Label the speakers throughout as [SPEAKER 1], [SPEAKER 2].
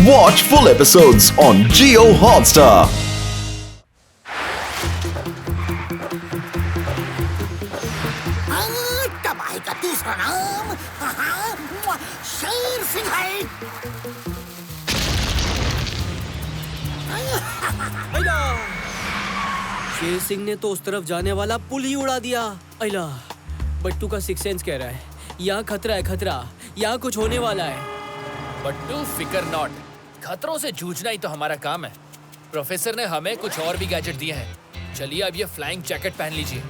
[SPEAKER 1] Watch full episodes on Jio Hotstar.
[SPEAKER 2] तबाही का दूसरा नाम शेर सिंह है।
[SPEAKER 3] शेर सिंह ने तो उस तरफ जाने वाला पुल ही उड़ा दिया। अला, बट्टू का सिक्स सेंस कह रहा है यहाँ खतरा है, खतरा, यहाँ कुछ होने वाला है।
[SPEAKER 4] बट्टू फिकर नॉट, खतरों से जूझना ही तो हमारा काम है। प्रोफेसर ने हमें कुछ और भी गैजेट दिए हैं। चलिए अब ये फ्लाइंग जैकेट पहन लीजिए।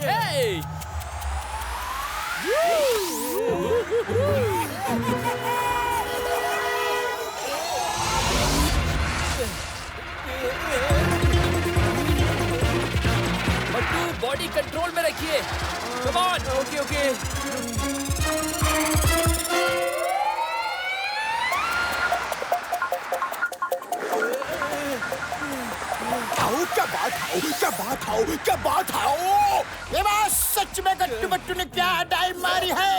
[SPEAKER 4] Hey! बट्टू बॉडी कंट्रोल में रखिए। Come on.
[SPEAKER 3] Okay okay.
[SPEAKER 2] क्या बात है। ये बस सच में गट्टू बट्टू ने क्या डाइव मारी है।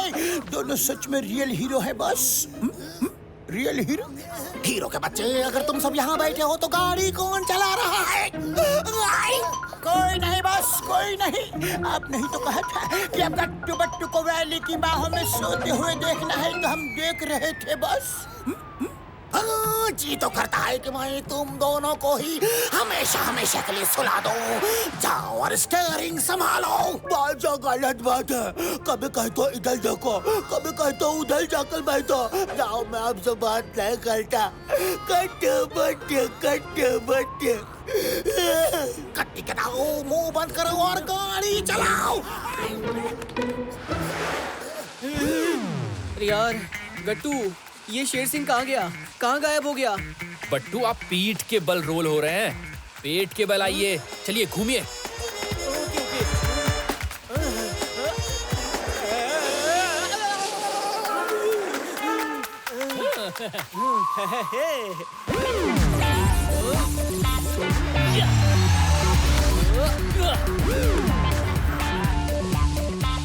[SPEAKER 2] दोनों सच में रियल हीरो है बस। Real hero. हीरो के बच्चे, अगर तुम सब यहाँ बैठे हो तो गाड़ी कौन चला रहा है? कोई नहीं बस, कोई नहीं। आप नहीं तो कहा था कि अब गट्टू बट्टू को वैली की बाहों में सोते हुए देखना है, तो हम देख रहे थे बस। जी तो करता है कि मैं तुम दोनों को ही हमेशा हमेशा के लिए सुला दो। जाओ और स्टीयरिंग संभालो। बात गलत बात है। कभी कहते इधर देखो, कभी कहते उधर जाकर बैठो। जाओ, मैं आपसे बात नहीं करता। कट्टे बट्टे, कट्टे बट्टे। कट्टी के दाओ, मुंह बंद करो और गाड़ी चलाओ।
[SPEAKER 3] यार गट्टू, ये शेर सिंह कहाँ गया? कहाँ गायब हो गया?
[SPEAKER 4] बट्टू आप पीठ के बल रोल हो रहे हैं, पेट के बल आइए। चलिए घूमिए।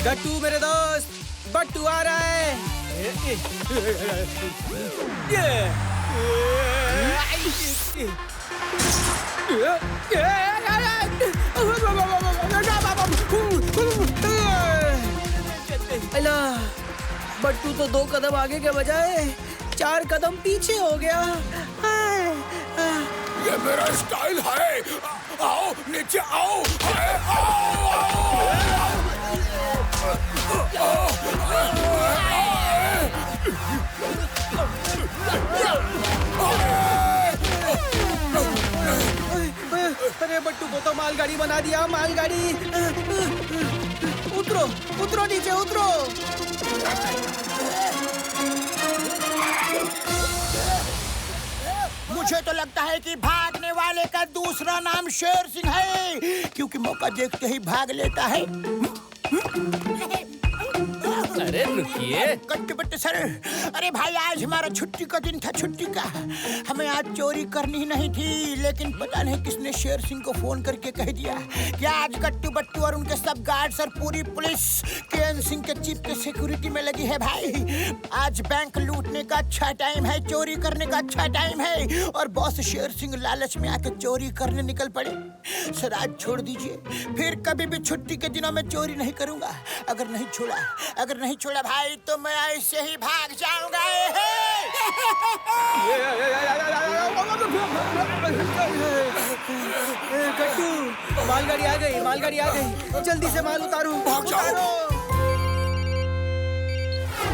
[SPEAKER 3] गट्टू मेरे दोस्त, बट्टू आ रहा है। अला, बट्टू तो 2 कदम आगे के बजाय 4 कदम पीछे हो गया।
[SPEAKER 2] ये मेरा स्टाइल है। आओ नीचे आओ।
[SPEAKER 3] अरे बट्टू को तो मालगाड़ी बना दिया, मालगाड़ी। उतरो, उतरो नीचे, उतरो।
[SPEAKER 2] मुझे तो लगता है कि भागने वाले का दूसरा नाम शेर सिंह है, क्योंकि मौका देखते ही भाग लेता है।
[SPEAKER 4] अरे रुकिए।
[SPEAKER 2] गट्टू बट्टू सर, अरे भाई आज हमारा छुट्टी का दिन था, छुट्टी का। हमें आज चोरी करनी ही नहीं थी, लेकिन पता नहीं किसने शेर सिंह को फोन करके कह दिया कि आज गट्टू बट्टू और उनके सब गार्ड्स और पूरी पुलिस केएन सिंह के जीप के सिक्योरिटी में लगी है। भाई आज बैंक लूटने का अच्छा टाइम है, चोरी करने का अच्छा टाइम है, और बॉस शेर सिंह लालच में आके चोरी करने निकल पड़े। सर आज छोड़ दीजिए, फिर कभी भी छुट्टी के दिनों में चोरी नहीं करूंगा। अगर नहीं छोड़ा भाई तो मैं ऐसे ही भाग जाऊंगा।
[SPEAKER 3] गट्टू, मालगाड़ी आ गई, मालगाड़ी आ गई। जल्दी से माल उतारो, उतारो।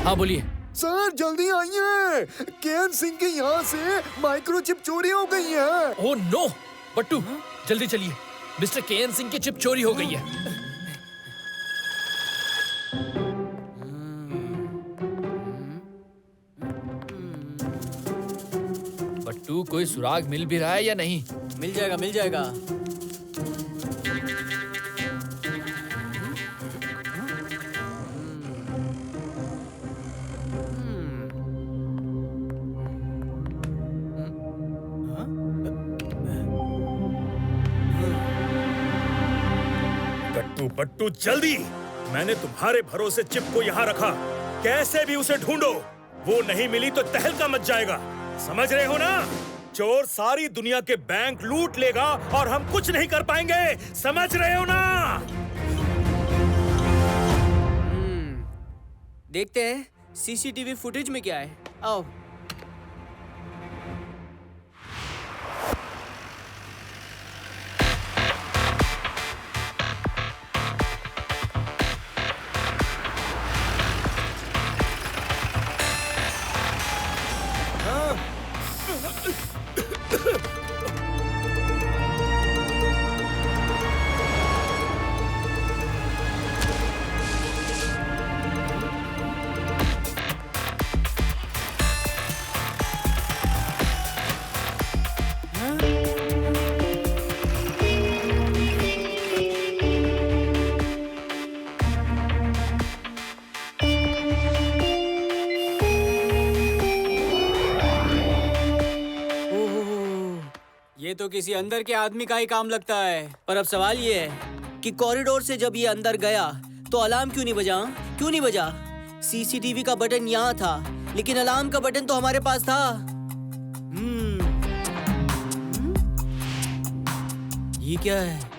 [SPEAKER 4] हाँ बोलिए।
[SPEAKER 5] सर जल्दी आइए, केएन सिंह के यहाँ से माइक्रोचिप चोरी हो गई है।
[SPEAKER 4] ओह नो, बट्टू जल्दी चलिए, मिस्टर केएन सिंह की चिप चोरी हो गई है। बट्टू कोई सुराग मिल भी रहा है या नहीं?
[SPEAKER 3] मिल जाएगा, मिल जाएगा।
[SPEAKER 6] बट्टू जल्दी! मैंने तुम्हारे भरोसे चिप को यहाँ रखा। कैसे भी उसे ढूंढो। वो नहीं मिली तो तहलका मच जाएगा। समझ रहे हो ना? चोर सारी दुनिया के बैंक लूट लेगा और हम कुछ नहीं कर पाएंगे। समझ रहे हो ना?
[SPEAKER 3] देखते हैं सीसीटीवी फुटेज में क्या है। आओ। ये तो किसी अंदर के आदमी का ही काम लगता है। पर अब सवाल ये है कि कॉरिडोर से जब ये अंदर गया तो अलार्म क्यों नहीं बजा? क्यों नहीं बजा? सीसीटीवी का बटन यहाँ था, लेकिन अलार्म का बटन तो हमारे पास था। ये क्या है?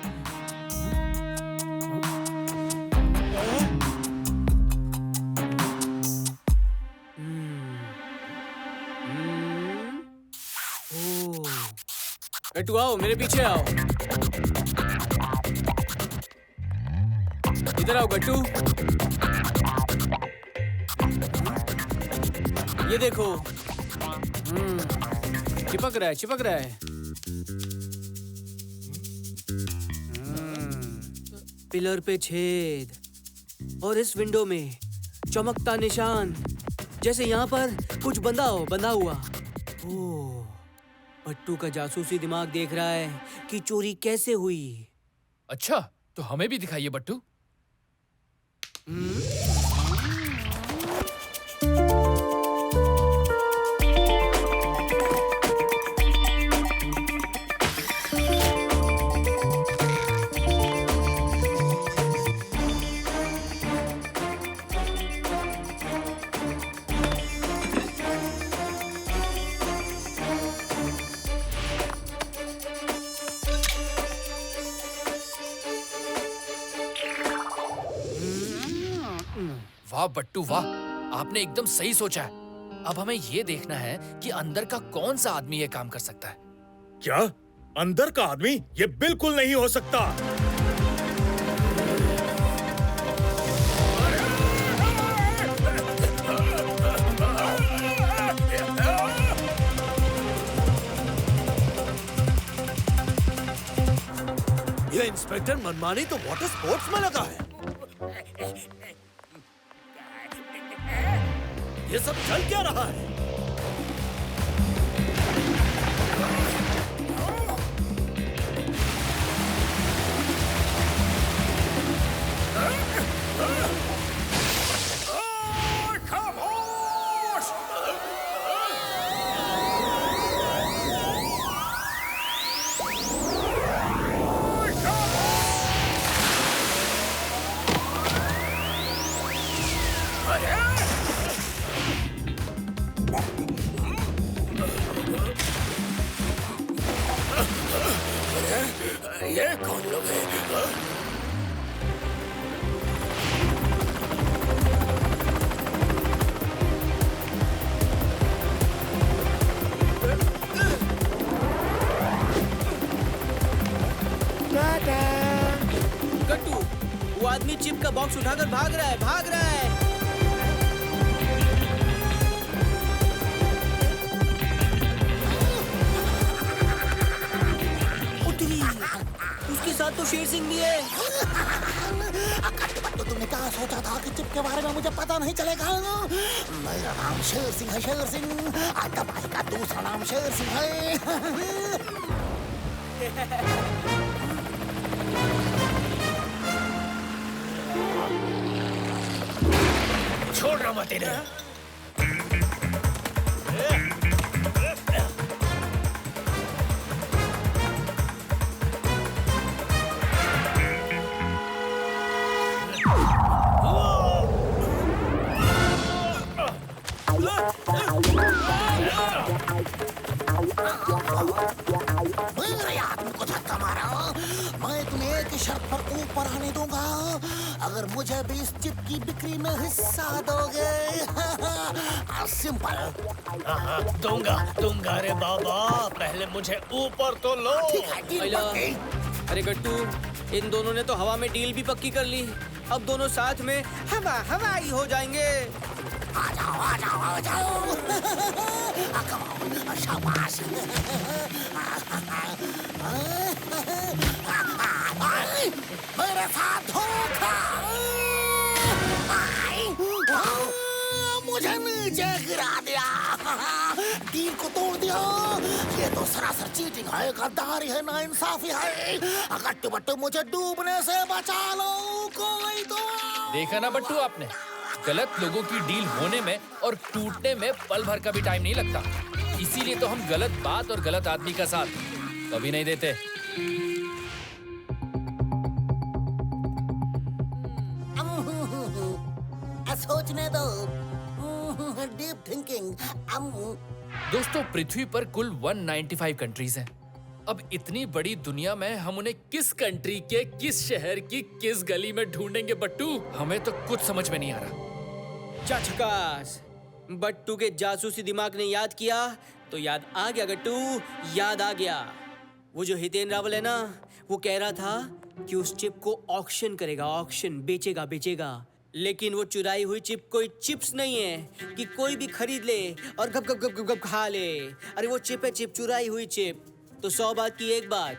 [SPEAKER 3] गट्टू आओ, मेरे पीछे आओ। इधर आओ गट्टू। ये देखो। चिपक रहा है, चिपक रहा है। पिलर पे छेद और इस विंडो में चमकता निशान, जैसे यहाँ पर कुछ बंधा हुआ। ओह, बट्टू का जासूसी दिमाग देख रहा है कि चोरी कैसे हुई।
[SPEAKER 4] अच्छा, तो हमें भी दिखाइए बट्टू। वाह बट्टू वाह, आपने एकदम सही सोचा है। अब हमें ये देखना है कि अंदर का कौन सा आदमी ये काम कर सकता है।
[SPEAKER 6] क्या? अंदर का आदमी? ये बिल्कुल नहीं हो सकता।
[SPEAKER 5] ये इंस्पेक्टर मनमानी तो वाटर स्पोर्ट्स में लगा है। ये सब चल क्या रहा है?
[SPEAKER 2] ये कौन लोग हैं?
[SPEAKER 3] गट्टू, वो आदमी चिप का बॉक्स उठाकर भाग रहा है। उसके साथ तो शेर सिंह भी है।
[SPEAKER 2] तो तुमने क्या सोचा था कि चिप के बारे में मुझे पता नहीं चलेगा? मेरा नाम शेर सिंह है, शेर सिंह। आता भाई का दूसरा नाम शेर सिंह है।
[SPEAKER 4] छोड़ मत इन्हें।
[SPEAKER 2] की शर्त पर ऊपर आने दूंगा अगर मुझे भी इस चिप की बिक्री में हिस्सा दोगे। सिंपल।
[SPEAKER 7] दूंगा रे बाबा, पहले मुझे ऊपर तो लो।
[SPEAKER 2] ठीक है, डील
[SPEAKER 3] आइला।
[SPEAKER 2] पक्की।
[SPEAKER 3] अरे गट्टू, इन दोनों ने तो हवा में डील भी पक्की कर ली। अब दोनों साथ में हवाई हो जाएंगे।
[SPEAKER 2] आ जाओ, आ जाओ, आ जाओ। Come on, शाबाश। मेरे साथ धोखा। मुझे नीचे गिरा दिया। डील को तोड़ दिया। ये तो सरासर चीटिंग है, गद्दारी है, नाइंसाफी है। गट्टू बट्टू मुझे डूबने से बचा लो कोई तो।
[SPEAKER 4] देखा ना बट्टू आपने, गलत लोगों की डील होने में और टूटने में पल भर का भी टाइम नहीं लगता। इसीलिए तो हम गलत बात और गलत आदमी का साथ कभी नहीं देते।
[SPEAKER 2] सोचने दो। Deep thinking.
[SPEAKER 4] दोस्तों, पृथ्वी पर कुल 195 कंट्रीज हैं। अब इतनी बड़ी दुनिया में हम उन्हें किस कंट्री के किस शहर की किस गली में ढूंढेंगे बट्टू? हमें तो कुछ समझ में नहीं आ रहा।
[SPEAKER 3] झकास। बट्टू के जासूसी दिमाग ने याद किया तो याद आ गया गट्टू, याद आ गया। वो जो हितेन रावल है ना, वो कह रहा था कि उस चिप को ऑक्शन करेगा, ऑक्शन, बेचेगा। लेकिन वो चुराई हुई चिप कोई चिप्स नहीं है कि कोई भी खरीद ले और गप गप गप गप गप खा ले। अरे वो चिप है, चिप, चुराई हुई चिप। तो 100 बात की एक बात,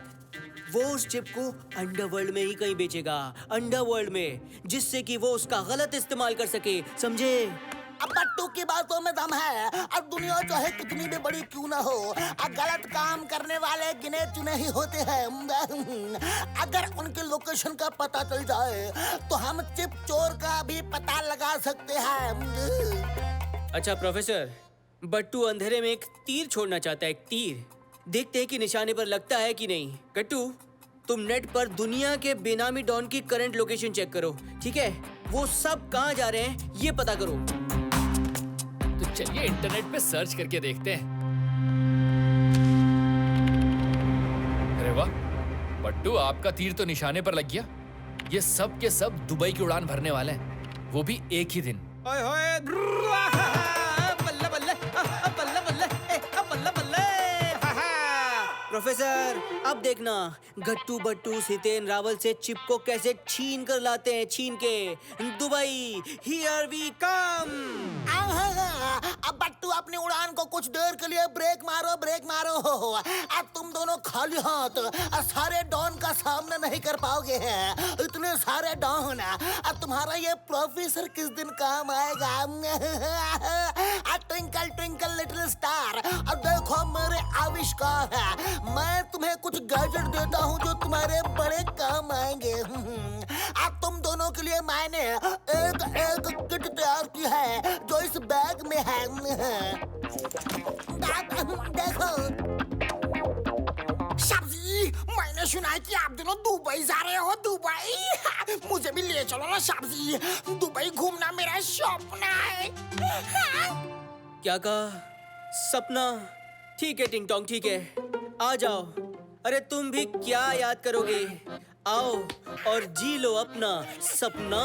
[SPEAKER 3] वो उस चिप को अंडरवर्ल्ड में ही कहीं बेचेगा, अंडरवर्ल्ड में, जिससे कि वो उसका गलत इस्तेमाल कर सके, समझे?
[SPEAKER 2] अब बट्टू की बातों में दम है। अब दुनिया चाहे कितनी भी बड़ी क्यों ना हो, गलत काम करने वाले गिने चुने ही होते हैं। अगर उनके लोकेशन का पता चल जाए तो हम चिप चोर का भी पता लगा सकते हैं।
[SPEAKER 3] अच्छा प्रोफेसर, बट्टू अंधेरे में एक तीर छोड़ना चाहता है, एक तीर। देखते हैं कि निशाने पर लगता है कि नहीं। गट्टू, तुम नेट पर दुनिया के बेनामी डॉन की करंट लोकेशन चेक करो, ठीक है? वो सब कहाँ जा रहे हैं ये पता करो।
[SPEAKER 4] तो चलिए इंटरनेट पे सर्च करके देखते हैं। अरे वाह बट्टू, आपका तीर तो निशाने पर लग गया। ये सब के सब दुबई की उड़ान भरने वाले हैं, वो भी एक ही दिन।
[SPEAKER 3] ओए होए, बल्ले बल्ले, बल्ले बल्ले, बल्ले बल्ले। प्रोफेसर, अब देखना गट्टू बट्टू हितेन रावल से चिप को कैसे छीन कर लाते हैं, छीन के। Dubai, here we come.
[SPEAKER 2] अब बट्टू अपनी उड़ान को कुछ देर के लिए ब्रेक मारो, ब्रेक मारो। अब तुम दोनों खाली हाथ सारे डॉन का सामना नहीं कर पाओगे। इतने सारे डॉन, अब तुम्हारा ये प्रोफेसर किस दिन काम आएगा? ट्विंकल ट्विंकल लिटिल स्टार, अब देखो मेरे आविष्कार है। मैं तुम्हें कुछ गैजेट देता हूँ जो तुम्हारे बड़े काम आएंगे। अब तुम दोनों के लिए मैंने एक किट तैयार की है जो इस बैग में है। देखो सब्जी, मैंने सुना है कि आप दोनों दुबई जा रहे हो। दुबई, मुझे भी ले चलो ना सब्जी। दुबई घूमना मेरा सपना है।
[SPEAKER 3] क्या कहा? सपना? ठीक है टिंग टोंग, ठीक है, आ जाओ। अरे तुम भी क्या याद करोगे, आओ और जी लो अपना सपना।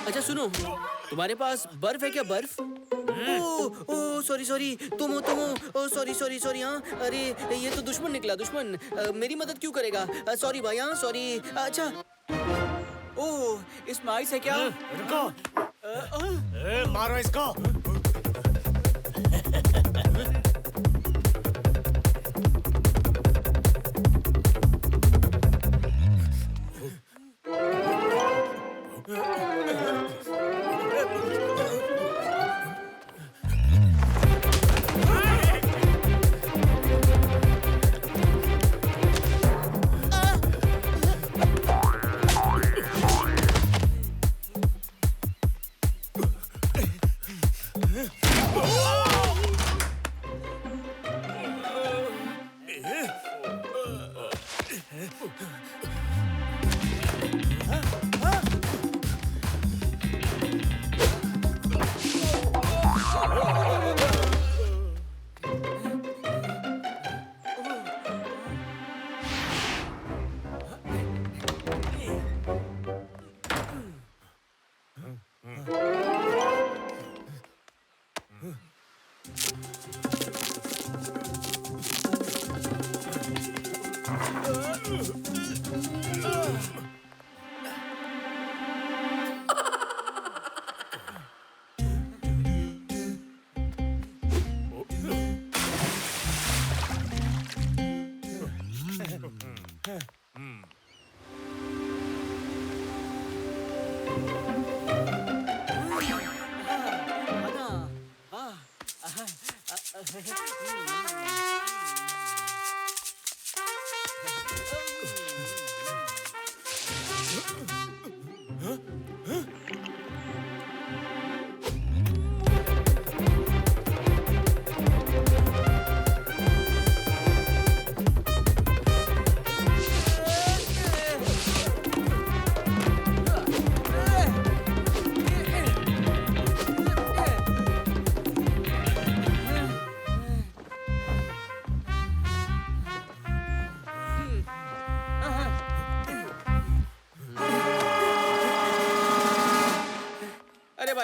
[SPEAKER 3] अच्छा सुनो, तुम्हारे पास बर्फ है क्या? बर्फ? ओ सॉरी, तुम हो, सॉरी। हाँ, अरे ये तो दुश्मन निकला, दुश्मन। मेरी मदद क्यों करेगा? सॉरी भाई, हाँ सॉरी। अच्छा, ओह, इसमें आइस है क्या?
[SPEAKER 7] रुको, मारो इसको।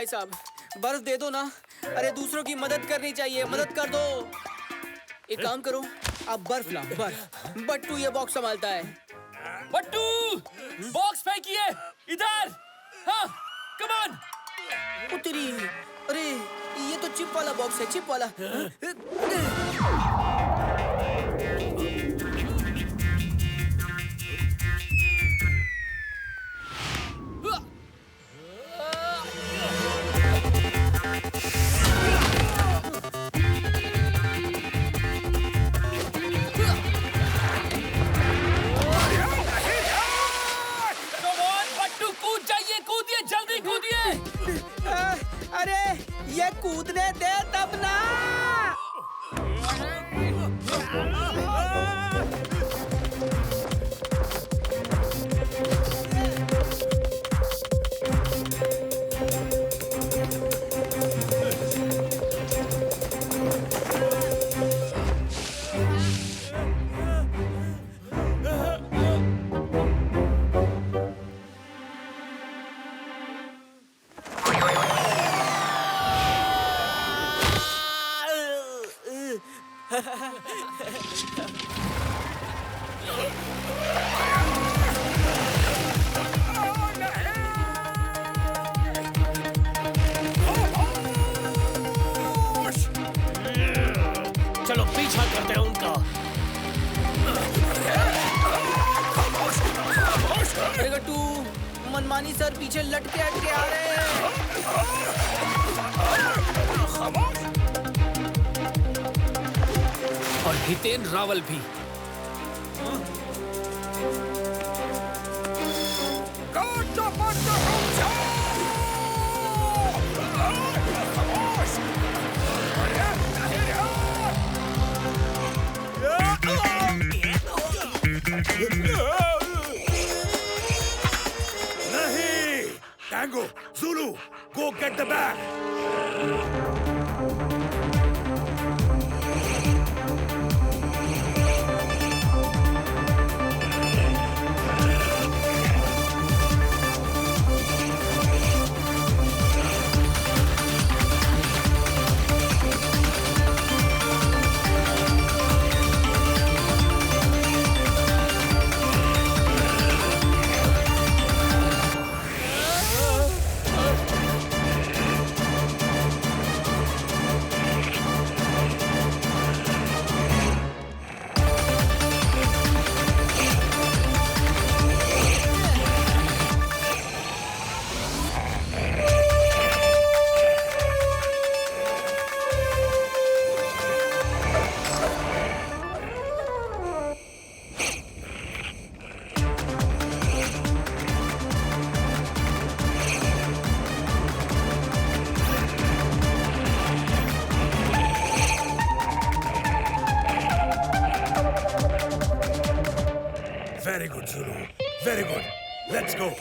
[SPEAKER 3] भाई साहब, बर्फ दे दो ना। अरे दूसरों की मदद करनी चाहिए, मदद कर दो। एक काम करो, आप बर्फ लाओ, बर्फ। बट्टू ये बॉक्स संभालता है।
[SPEAKER 4] बट्टू, बॉक्स फेंकिए इधर। हाँ, कम ऑन।
[SPEAKER 3] तेरी, अरे ये तो चिप वाला बॉक्स है, चिप वाला। अरे ये कूदने दे तब ना।
[SPEAKER 7] चलो पीछा करते हैं उनका।
[SPEAKER 3] अरे गट्टू, मनमानी सर पीछे लटके हटके आ रहे हैं।
[SPEAKER 4] और हितेन रावल भी।
[SPEAKER 6] नहीं! Tango, Zulu, go get the bag! Very good, Zulu. Very good. Let's go.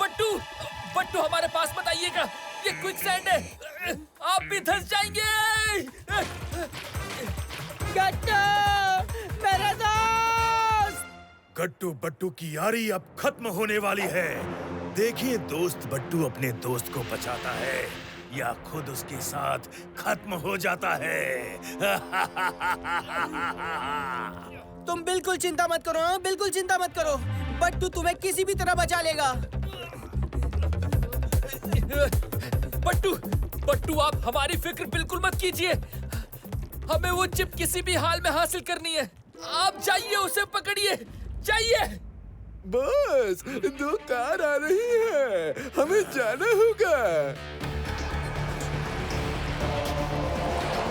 [SPEAKER 4] बट्टू, बट्टू हमारे पास मत आइएगा, ये क्विक सैंड है, आप भी धंस जाएंगे।
[SPEAKER 3] गट्टू, मेरा दोस्त।
[SPEAKER 6] गट्टू बट्टू की यारी अब खत्म होने वाली है। देखिए दोस्त बट्टू अपने दोस्त को बचाता है या खुद उसके साथ खत्म हो जाता है।
[SPEAKER 3] तुम बिल्कुल चिंता मत करो, हाँ? बिल्कुल चिंता मत करो। बट्टू तुम्हें किसी भी तरह बचा लेगा।
[SPEAKER 4] बट्टू, बट्टू आप हमारी फिक्र बिल्कुल मत कीजिए। हमें वो चिप किसी भी हाल में हासिल करनी है। आप जाइए, उसे पकड़िए, जाइए।
[SPEAKER 5] बस 2 कार आ रही है, हमें जाना होगा।